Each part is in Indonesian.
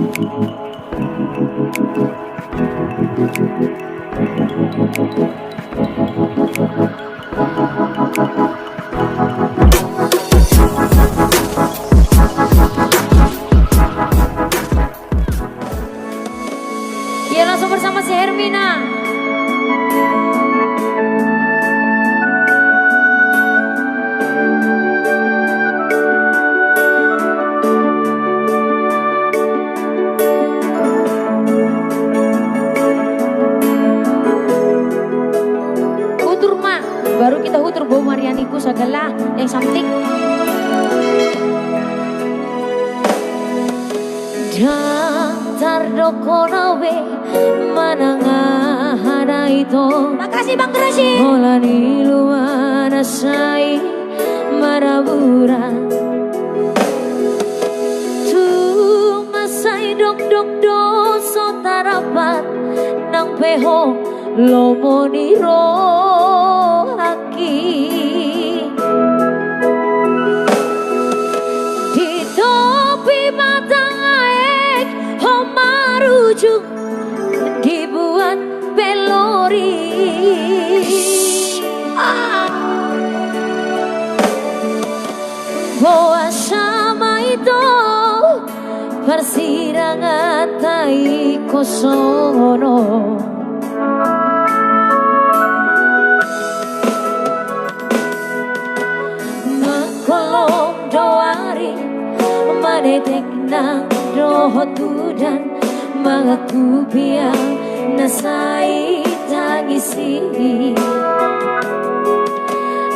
Ya langsung bersama si Hermina. Hutur mah, baru kita hutur Bo Marianiku segala yang something. Dantar dokonawe manangahana itu. Makasih Bang Grashi. Molani luana sai marabura. Tu masai dok dok do so tarapat nang peho lomoniro haki. Di topi batang aek homarujuk dibuat pelori. Boa sama itu persidangan tai kosono. Makolom doari manetek nang dohotudan mengaku biang nasai tangisi.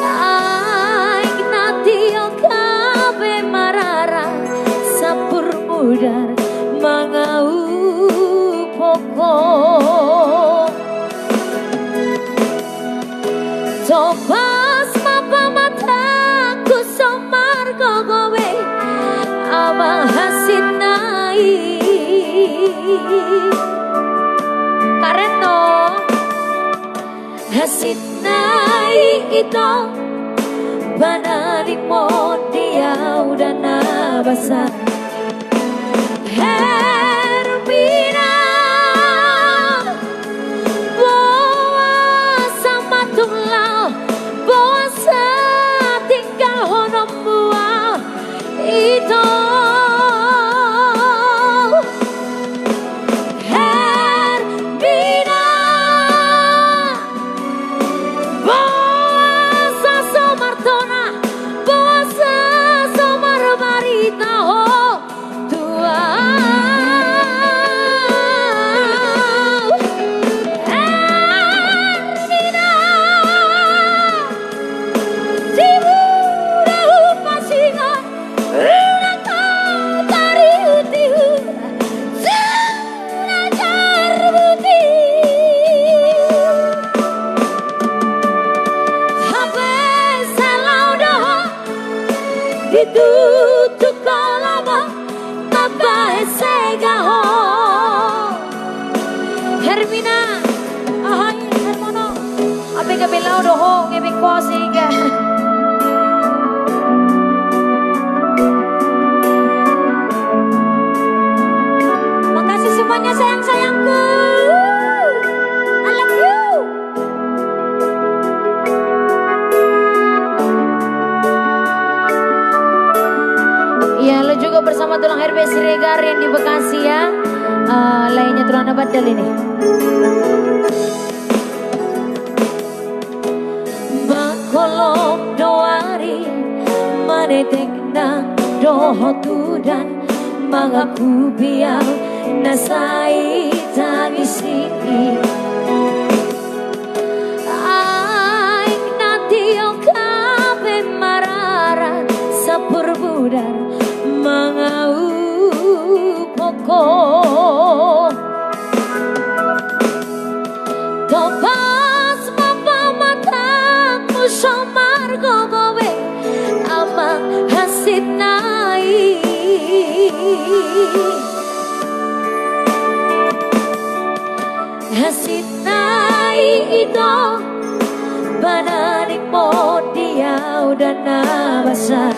Aik natio kabe marara sapur mudar mangau pokok. Topas mapa mataku somar gogowe ama hasit nai. Karena hasit nai itu banalik mo dia udah nabasa. Hermina bawa sama tunglau bawa setinggal honom buah itu. Ditutup kolaba tabahe segaho. Hermina ahai hermono abe gabelau doho ngebe kosiga. Makasih semuanya sayang-sayangku. I love you. Ya, lo juga bersama tulang RB Siregar yang di Bekasi ya. Lainnya tulang Badal ini. Makolom doari manetek nang dohotudan mangaku biang nasai tangisi. Aik natio kabe marara sapur budar mangau pokok. Topas mapa mataku somar gogowe ama hasit nai. Hasit nai itu bananik mo dia udah nabasa.